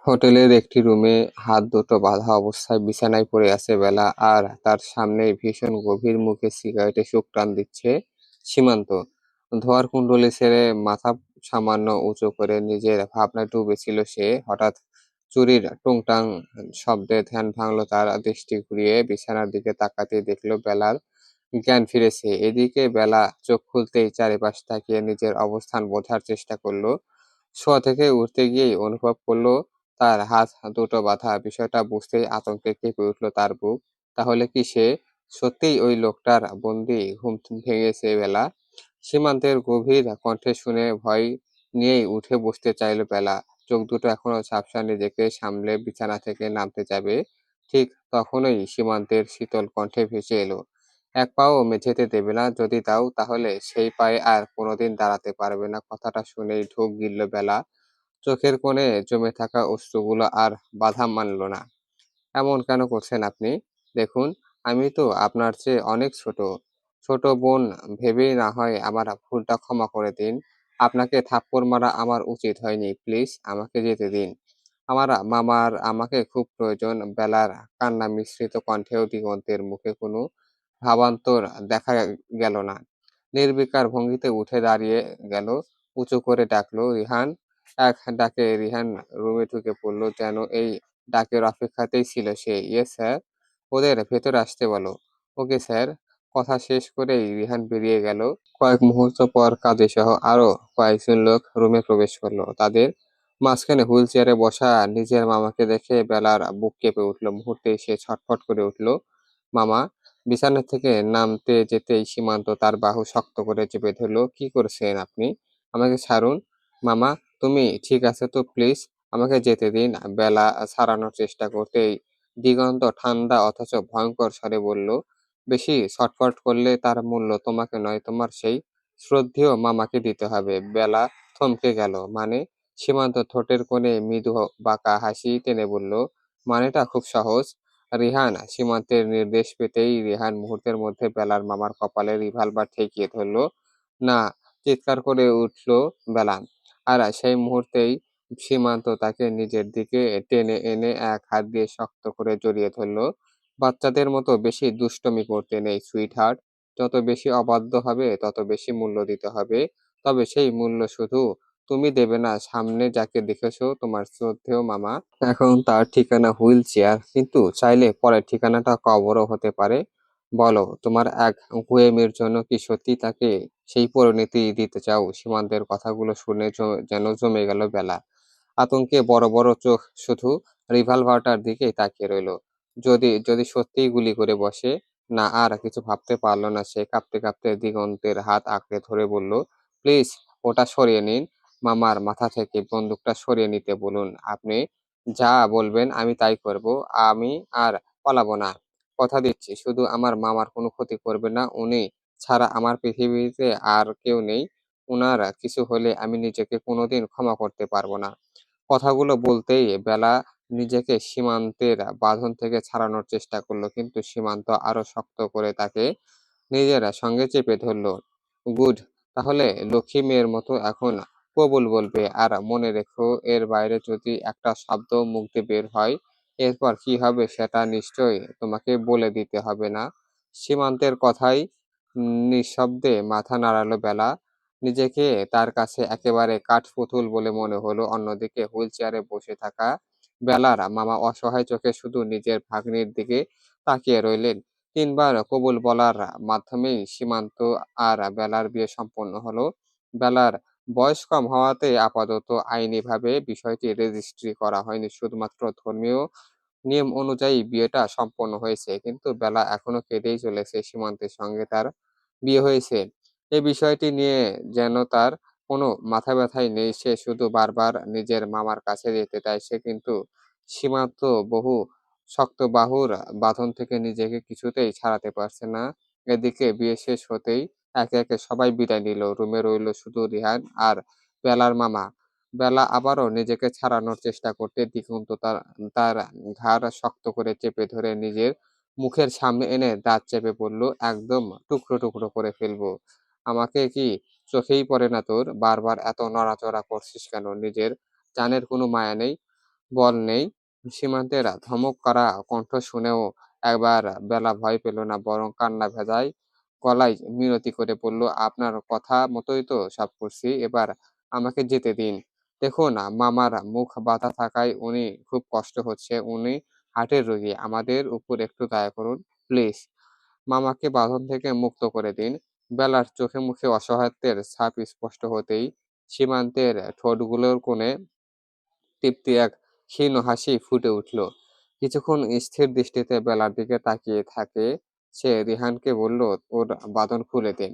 হোটেলের একটি রুমে হাত দুটো বাঁধা অবস্থায় বিছানায় পড়ে আছে বেলা, আর তার সামনে ভীষণ গভীর মুখে সিগারেটে সুখ টান দিচ্ছে সীমান্ত। ধোঁয়ার কুণ্ডলি ছেড়ে মাথা সামান্য উঁচু করে নিজের ভাবনায় ডুবে ছিল সে। হঠাৎ চুরির টুংটাং শব্দে ধ্যান ভাঙল তার। দৃষ্টি ঘুরিয়ে বিছানার দিকে তাকাতেই দেখলো বেলার জ্ঞান ফিরেছে। এদিকে বেলা চোখ খুলতেই চারিপাশ তাকিয়ে নিজের অবস্থান বোঝার চেষ্টা করলো। শোয়া থেকে উঠতে গিয়েই অনুভব করলো তার হাত দুটো বাঁধা। বিষয়টা বুঝতেই আতঙ্কে কেঁপে উঠল তার বুক। তাহলে কি সে সত্যিই ওই লোকটার বন্দী? ঘুম ভেঙেছে বেলা। সীমান্তের গভীর কণ্ঠে শুনে ভয় নিয়েই উঠে বসতে চাইল বেলা। চোখ দুটো এখনো ঝাপসা। নিজেকে সামলে বিছানা থেকে নামতে যাবে, ঠিক তখনই সীমান্তের শীতল কণ্ঠে ভেসে এলো, এক পাও মেঝেতে দেবে না, যদি দাও তাহলে সেই পায়ে আর কোনোদিন দাঁড়াতে পারবে না। কথাটা শুনেই ঢোক গিলল বেলা। চোখের কোণে জমে থাকা অশ্রুগুলো আর বাধা মানল না। এমন কেন করছেন আপনি? দেখুন, আমি তো আপনার চেয়ে অনেক ছোট। ছোট বোন ভেবেই না হয় আমার ভুলটা ক্ষমা করে দিন। আপনাকে থাপ্পড় মারা আমার উচিত হয়নি। প্লিজ আমাকে যেতে দিন। আমার মামার আমাকে খুব প্রয়োজন। বেলার কান্না মিশ্রিত কণ্ঠেও দিগন্তের মুখে কোনো ভাবান্তর দেখা গেল না। নির্বিকার ভঙ্গিতে উঠে দাঁড়িয়ে গেল, উঁচু করে ডাকলো, রিহান। এক ডাকে রিহান রুমে ঢুকে পড়ল, যেন এই ডাকের অপেক্ষাতেই ছিল সে। Yes sir. ওদের ভেতরে আসতে বলো। Okay sir. কথা শেষ করেই রিহান বেরিয়ে গেল। কয়েক মুহূর্ত পর কাজীসহ আরো কয়েকজন লোক রুমে প্রবেশ করলো। তাদের মাঝখানে হুইল চেয়ারে বসা নিজের মামাকে দেখে বেলার বুক কেঁপে উঠল। মুহূর্তেই সে ছটফট করে উঠল। মামা! বিছানা থেকে নামতে যেতেই সীমান্ত তার বাহু শক্ত করে চেপে ধরল। কি করছেন আপনি? আমাকে ছাড়ুন। মামা, তুমি ঠিক আছে তো? প্লিজ আমাকে যেতে দিন। বেলা ছাড়ানোর চেষ্টা করতেই দিগন্ত ঠান্ডা অথচ ভয়ঙ্কর স্বরে বলল, বেশি ছটফট করলে তার মূল্য তোমাকে নয়, তোমার সেই শ্রদ্ধেয় মামাকে দিতে হবে। বেলা থমকে গেল। মানে? সীমান্ত ঠোঁটের কোণে মৃদু বাঁকা হাসি টেনে বলল, মানেটা খুব সহজ। রিহান। সীমান্তের নির্দেশ পেতেই রিহান মুহূর্তের মধ্যে বেলার মামার কপালে রিভলভার ঠেকিয়ে ধরল। না! চিৎকার করে উঠল বেলা। আর সেই মুহূর্তেই সীমান্ত তাকে নিজের দিকে টেনে এনে এক হাত দিয়ে শক্ত করে জড়িয়ে ধরল। বাচ্চাদের মতো বেশি দুষ্টুমি করতে নেই, সুইটহার্ট। যত বেশি অবাধ্য হবে তত বেশি মূল্য দিতে হবে। তবে সেই মূল্য শুধু তুমি দেবে না, সামনে যাকে দেখেছো তোমার শ্রদ্ধেয় মামা, এখন তার ঠিকানা হুইল চেয়ার, কিন্তু চাইলে পরের ঠিকানাটা কবরও হতে পারে। বলো, তোমার এক গুয়েমের জন্য কি সত্যি তাকে সেই পরিণতি দিতে চাও? সীমান্তের কথাগুলো শুনে যেন জমে গেল বেলা। আতঙ্কে বড় বড় চোখ শুধু রিভলভারটার দিকেই তাকিয়ে রইল। যদি যদি সত্যিই গুলি করে বসে? না, আর কিছু ভাবতে পারল না সে। কাঁপতে কাঁপতে দিগন্তের হাত আঁকড়ে ধরে বলল, প্লিজ ওটা সরিয়ে নিন। মামার মাথা থেকে বন্দুকটা সরিয়ে নিতে বলুন। আপনি যা বলবেন আমি তাই করব। আমি আর পালাবো না। কথা দিচ্ছি, শুধু আমার মামার কোনো ক্ষতি করবে না। উনি ছাড়া আমার পৃথিবীতে আর কেউ নেই। উনার কিছু হলে আমি নিজেকে কোনোদিন ক্ষমা করতে পারবো না। কথাগুলো বলতেই বেলা নিজেকে সীমান্তের বাঁধন থেকে ছাড়ানোর চেষ্টা করলো, কিন্তু সীমান্ত আরো শক্ত করে তাকে নিজের সঙ্গে চেপে ধরল। গুড। তাহলে লক্ষ্মী মেয়ের মতো এখন কবুল বলবে। আর মনে রেখো, এর বাইরে যদি একটা শব্দ মুখ দিয়ে বের হয়, এরপর কি হবে সেটা নিশ্চয়ই তোমাকে বলে দিতে হবে না? সীমান্তের কথায় নিঃশব্দে মাথা নাড়ালো বেলা। নিজেকে তার কাছে একেবারে কাঠপুতুল বলে মনে হলো। অন্যদিকে হুইল চেয়ারে বসে থাকা বেলার মামা অসহায় চোখে শুধু নিজের ভাগ্নির দিকে তাকিয়ে রইলেন। ৩ বার কবুল বলার মাধ্যমেই সীমান্ত আর বেলার বিয়ে সম্পন্ন হলো। বেলার বয়স কম হওয়াতে আপাতত আইনিভাবে বিষয়টি রেজিস্ট্রি করা হয়নি। শুধুমাত্র ধর্মীয় নিয়ম অনুযায়ী বিয়েটা সম্পন্ন হয়েছে। কিন্তু বেলা এখনো কেঁদেই চলেছে। সীমান্তের সঙ্গে তার বিয়ে হয়েছে, এই বিষয়টি নিয়ে যেন তার কোনো মাথা ব্যথাই নেই। সে শুধু বারবার নিজের মামার কাছে যেতে চায়। সে কিন্তু সীমান্ত বহু শক্ত বাহুর বাঁধন থেকে নিজেকে কিছুতেই ছাড়াতে পারছে না। এদিকে বিয়ে শেষ হতেই একে একে সবাই বিদায় নিল। রুমে রইল শুধু রিহান আর বেলার মামা। বেলা আবারও নিজেকে ছাড়ানোর চেষ্টা করতে দিগন্ত তার তার ঘাড় শক্ত করে চেপে ধরে নিজের মুখের সামনে এনে দাঁত চেপে বলল, একদম টুকরো টুকরো করে ফেলবো। আমাকে কি চোখেই পড়ে না তোর? বারবার এত নড়াচড়া করছিস কেন? নিজের জানের কোনো মায়া নেই? বল নেই। সীমান্তের ধমক করা কণ্ঠ শুনেও একবার বেলা ভয় পেল না, বরং কান্না ভেজায় গলায় মিনতি করে বলল, আপনার কথা মতোই তো সব করছি, এবার আমাকে যেতে দিন। দেখুন, মামার মুখ বাঁধা থাকায় উনি খুব কষ্ট হচ্ছে, উনি হার্টের রোগী, আমাদের উপর একটু দয়া করুন প্লিজ। মামাকে বাঁধন থেকে মুক্ত করে দিন। বেলার চোখে মুখে অসহায়ত্বের ছাপ স্পষ্ট হতেই সীমান্তের ঠোঁটগুলোর কোণে তৃপ্তি এক ক্ষীণ হাসি ফুটে উঠল। কিছুক্ষণ স্থির দৃষ্টিতে বেলার দিকে তাকিয়ে থাকে সে রিহানকে বলল, ওর বাঁধন খুলে দিন।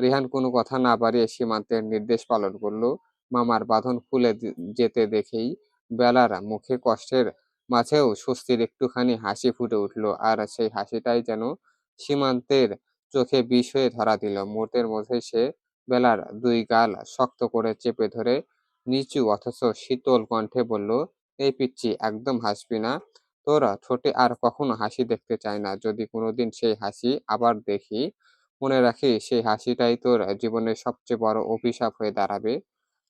রিহান কোনো কথা না বাড়িয়ে সীমান্তের নির্দেশ পালন করলো। মামার বাঁধন খুলে যেতে দেখেই বেলার মুখে কষ্টের মাঝেও স্বস্তির একটুখানি হাসি ফুটে উঠল, আর সেই হাসিটাই যেন সীমান্তের চোখে বিষ হয়ে ধরা দিল। মুহূর্তের মধ্যে সে বেলার দুই গাল শক্ত করে চেপে ধরে নিচু অথচ শীতল কণ্ঠে বলল, এই পিচ্চি, একদম হাসবি না। তোর ঠোঁটে আর কখনো হাসি দেখতে চাই না। যদি কোনোদিন সেই হাসি আবার দেখি, মনে রাখিস সেই হাসিটাই তোর জীবনের সবচেয়ে বড় অভিশাপ হয়ে দাঁড়াবে।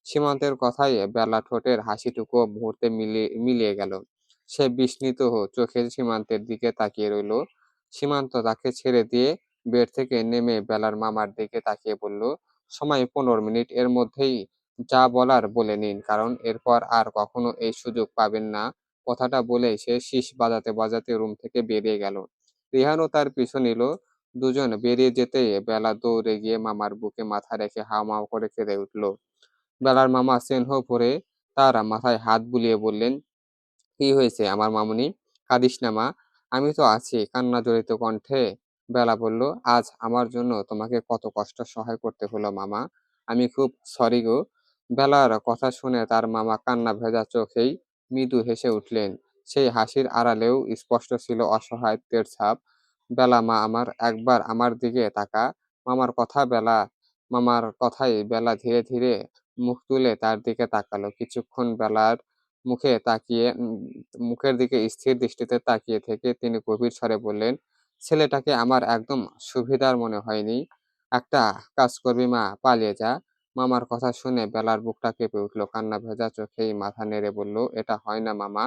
সীমান্তের কথায় বেলা ঠোঁটের হাসিটুকু মুহূর্তে মিলিয়ে গেল। সে বিস্মিত চোখে সীমান্তের দিকে তাকিয়ে রইল। সীমান্ত তাকে ছেড়ে দিয়ে বেড থেকে নেমে বেলার মামার দিকে তাকিয়ে বলল, সময় 15 মিনিট, এর মধ্যেই যা বলার বলে নিন, কারণ এরপর আর কখনো এই সুযোগ পাবেন না। কথাটা বলেই সে শীষ বাজাতে বাজাতে রুম থেকে বেরিয়ে গেল। রিহানও তার পিছু নিল। দুজন বেরিয়ে যেতেই বেলা দৌড়ে গিয়ে মামার বুকে মাথা রেখে হাউমাউ করে কেঁদে উঠল। বেলার মামা স্নেহ ভরে তার মাথায় হাত বুলিয়ে বললেন, কি হয়েছে আমার মামুনি? কাঁদিস না মা, আমি তো আছি। কান্না জড়িত কণ্ঠে বেলা বলল, আজ আমার জন্য তোমাকে কত কষ্ট সহায় করতে হলো মামা, আমি খুব সরি গো। বেলার কথা শুনে তার মামা কান্না ভেজা চোখেই মৃদু হেসে উঠলেন। সেই হাসির আড়ালেও স্পষ্ট ছিল অসহায়ত্বের ছাপ। বেলা, মা আমার, একবার আমার দিকে তাকা। মামার কথাই বেলা ধীরে ধীরে মুখ তুলে তার দিকে তাকালো। কিছুক্ষণ বেলার মুখে তাকিয়ে মুখের দিকে স্থির দৃষ্টিতে তাকিয়ে থেকে তিনি গভীর স্বরে বললেন, ছেলেটাকে আমার একদম সুবিধার মনে হয়নি। একটা কাজ করবি মা, পালিয়ে যা। মামার কথা শুনে বেলার বুকটা কেঁপে উঠল। কান্না ভেজা চোখেই মাথা নেড়ে বলল, এটা হয় না মামা,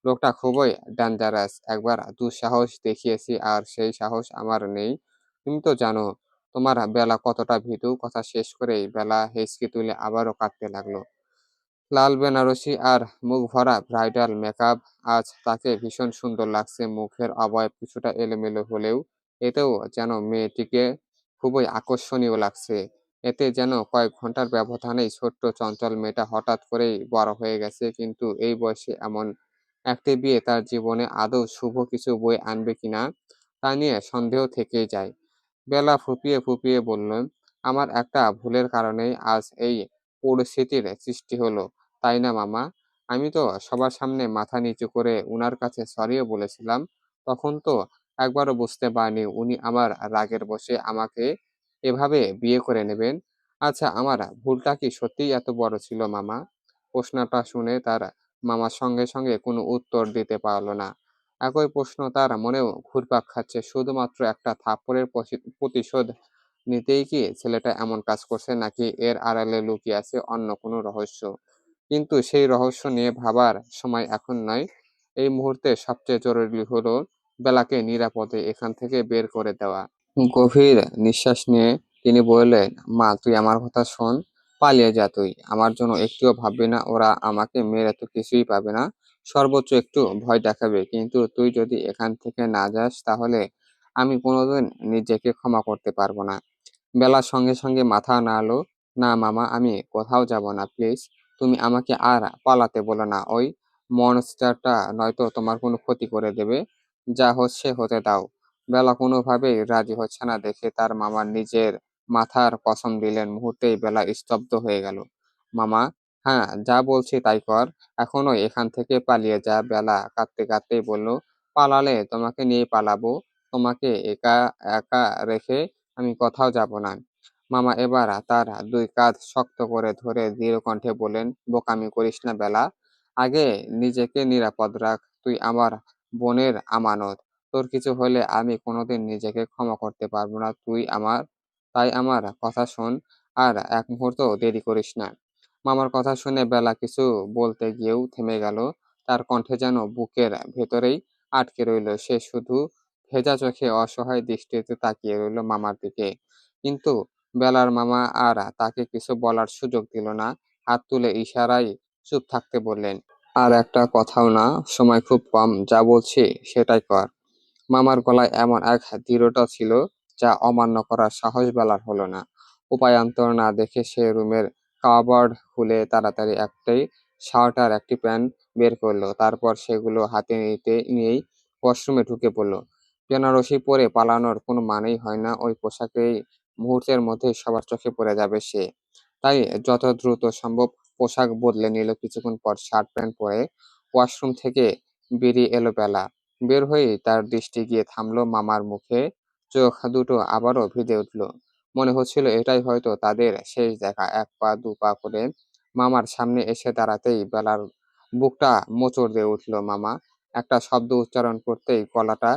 লোকটা খুবই ডেঞ্জারাস। একবার দুঃসাহস দেখিয়েছি, আর সেই সাহস আমার নেই। তুমি তো জানো তোমার বেলা কতটা ভীতু। কথা শেষ করেই বেলা হেঁচকি তুলে আবারও কাঁদতে লাগলো। লাল বেনারসি আর মুখ ভরা ব্রাইডাল মেকআপ আজ তাকে ভীষণ সুন্দর লাগছে। মুখের অবয়ব কিছুটা এলোমেলো হলেও এতেও যেন মেয়েটিকে খুবই আকর্ষণীয় লাগছে। এতে যেন কয়েক ঘন্টার ব্যবধানেই ছোট্ট চঞ্চল মেয়েটা হঠাৎ করেই বড় হয়ে গেছে। কিন্তু এই বয়সে এমন একটি বিয়ে তার জীবনে আদৌ শুভ কিছু বয়ে আনবে কিনা তা নিয়ে সন্দেহ থেকেই যায়। বেলা ফুঁপিয়ে ফুঁপিয়ে বলল, আমার একটা ভুলের কারণেই আজ এই পরিস্থিতির সৃষ্টি হলো, তাই না মামা? আমি তো সবার সামনে মাথা নিচু করে উনার কাছে সরিও বলেছিলাম। তখন তো একবারও বুঝতে পারিনি উনি আমার রাগের বশে আমাকে এভাবে বিয়ে করে নেবেন। আচ্ছা, আমার ভুলটা কি সত্যিই এত বড় ছিল মামা? প্রশ্নটা শুনে তার মামা সঙ্গে সঙ্গে কোনো উত্তর দিতে পারল না। একই প্রশ্ন তার মনেও ঘুরপাক খাচ্ছে। শুধুমাত্র একটা থাপ্পড়ের প্রতিশোধ নিতেই কি ছেলেটা এমন কাজ করছে, নাকি এর আড়ালে লুকিয়ে আছে অন্য কোনো রহস্য? কিন্তু সেই রহস্য নিয়ে ভাবার সময় এখন নয়। এই মুহূর্তে সবচেয়ে জরুরি হলো বেলাকে নিরাপদে এখান থেকে বের করে দেওয়া। গভীর নিঃশ্বাস নিয়ে তিনি বললেন, মা তুই আমার কথা শোন, পালিয়ে যা তুই। আমার জন্য একটুও ভাববি না, ওরা আমাকে মেরে তো কিছুই পাবে না, সর্বোচ্চ একটু ভয় দেখাবে। কিন্তু তুই যদি এখান থেকে না যাস, তাহলে আমি কোনোদিন নিজেকে ক্ষমা করতে পারবো না। বেলার সঙ্গে সঙ্গে মাথা নাড়লো। না মামা, আমি কোথাও যাব না, প্লিজ। তুমি আমাকে আর পালাতে বলো না। ওই মনস্টারটা নয়তো তোমার কোনো ক্ষতি করে দেবে। যা হচ্ছে হতে দাও। বেলা কোনোভাবেই রাজি হচ্ছে না দেখে তার মামা নিজের মাথার কসম দিলেন। মুহূর্তেই বেলা স্তব্ধ হয়ে গেল। মামা, হ্যাঁ, যা বলছি তাই কর, এখনই এখান থেকে পালিয়ে যা। বেলা কাঁদতে কাঁদতেই বলল, পালালে তোমাকে নিয়ে পালাবো, তোমাকে একা একা রেখে আমি কোথাও যাব না। মামা এবার তার দুই কাঁধ শক্ত করে ধরে দৃঢ় কণ্ঠে বললেন, বোকামি করিস না বেলা, আগে নিজেকে নিরাপদ রাখ। তুই আমার বোনের আমানত। তোর কিছু হলে আমি কোনোদিন নিজেকে ক্ষমা করতে পারবো না। তাই আমার কথা শোন, আর এক মুহূর্ত দেরি করিস না। মামার কথা শুনে বেলা কিছু বলতে গিয়েও থেমে গেল। তার কণ্ঠে যেন বুকের ভেতরেই আটকে রইল। সে শুধু ভেজা চোখে অসহায় দৃষ্টিতে তাকিয়ে রইল মামার দিকে। কিন্তু বেলার মামা আর তাকে কিছু বলার সুযোগ দিল না। হাত তুলে ইশারায় চুপ থাকতে বললেন। আর একটা কথাও না, সময় খুব কম, যা বলছি সেটাই কর। মামার গলায় এমন এক দৃঢ়তা ছিল যা অমান্য করার সাহস বেলার হলো না। উপায়ান্তর না দেখে সে রুমের কাবার্ড খুলে তাড়াতাড়ি একটি শার্ট আর একটি প্যান্ট বের করলো। তারপর সেগুলো হাতে নিয়েই ওয়াশরুমে ঢুকে পড়লো। বেনারসি পরে পালানোর কোনো মানেই হয় না। ওই পোশাকেই মুহূর্তের মধ্যেই সবার চোখে পড়ে যাবে সে। তাই যত দ্রুত সম্ভব পোশাক বদলে নিল। কিছুক্ষণ পর শার্ট প্যান্ট পরে ওয়াশরুম থেকে বেরিয়ে এলো বেলা। বের হয়েই তার দৃষ্টি গিয়ে থামলো মামার মুখে। চোখ দুটো আবারও ভিজে উঠল। মনে হচ্ছিল এটাই হয়তো তাদের শেষ দেখা। এক পা দু পা করে মামার সামনে এসে দাঁড়াতেই বেলার বুকটা মোচড় দিয়ে উঠল। মামা একটা শব্দ উচ্চারণ করতেই গলাটা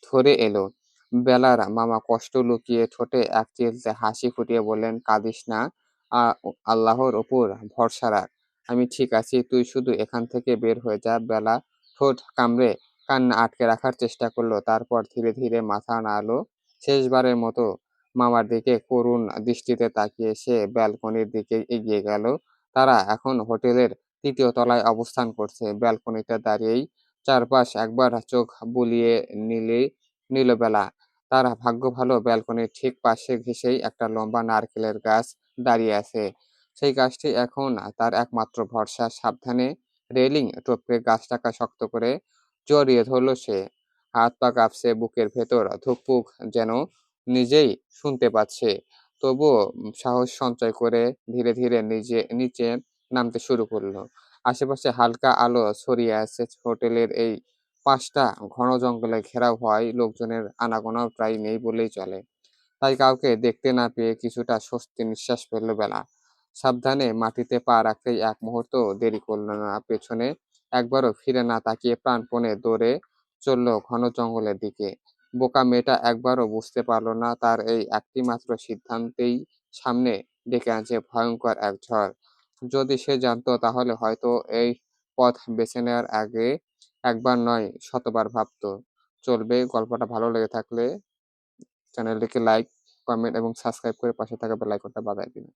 ধরে এলো বেলার। মামা কষ্ট লুকিয়ে ঠোঁটে এক চিলতে হাসি ফুটিয়ে বললেন, কাঁদিস না, আল্লাহর ওপর ভরসা রাখ। আমি ঠিক আছি, তুই শুধু এখান থেকে বের হয়ে যা। বেলা ঠোঁট কামড়ে কান্না আটকে রাখার চেষ্টা করলো। তারপর ধীরে ধীরে মাথা নাড়লো। শেষবারের মতো মামার দিকে করুণ দৃষ্টিতে তাকিয়ে সে ব্যালকনির দিকে এগিয়ে গেল। তারা এখন হোটেলের ৩য় তলায় অবস্থান করছে। ব্যালকনিতে দাঁড়িয়েই চারপাশ একবার চোখ বুলিয়ে নিল বেলা। তার ভাগ্য ভালো, ব্যালকনির ঠিক পাশে ঘেঁষেই একটা লম্বা নারকেলের গাছ দাঁড়িয়ে আছে। সেই গাছটি এখন তার একমাত্র ভরসা। সাবধানে রেলিং টপকে গাছটাকে শক্ত করে জড়িয়ে ধরল সে। হাত পা কাঁপছে, বুকের ভেতর ধুকপুক যেন নিজেই শুনতে পাচ্ছে। তবুও সাহস সঞ্চয় করে ধীরে ধীরে নিচে নামতে শুরু করলো। আশেপাশে হালকা আলো ছড়িয়ে আছে। হোটেলের এই পাশটা ঘন জঙ্গলে ঘেরাও হওয়ায় লোকজনের আনাগোনাও প্রায় নেই বললেই চলে। তাই কাউকে দেখতে না পেয়ে কিছুটা স্বস্তি নিঃশ্বাস ফেলল বেলা। সাবধানে মাটিতে পা রাখতেই এক মুহূর্ত দেরি করল না। পেছনে একবারও ফিরে না তাকিয়ে প্রাণপণে দৌড়ে চলল ঘন জঙ্গলের দিকে। বোকা মেয়েটা একবারও বুঝতে পারল না তার এই একটি মাত্র সিদ্ধান্তেই সামনে ডেকে আনছে ভয়ঙ্কর এক ঝড়। যদি সে জানতো তাহলে হয়তো এই পথ বেছে নেওয়ার আগে একবার নয় শতবার ভাবতো। চলবে, গল্পটা ভালো লেগে থাকলে চ্যানেলটিকে লাইক, কমেন্ট এবং সাবস্ক্রাইব করে পাশে থাকা বেল আইকনটা বাজায় দিন।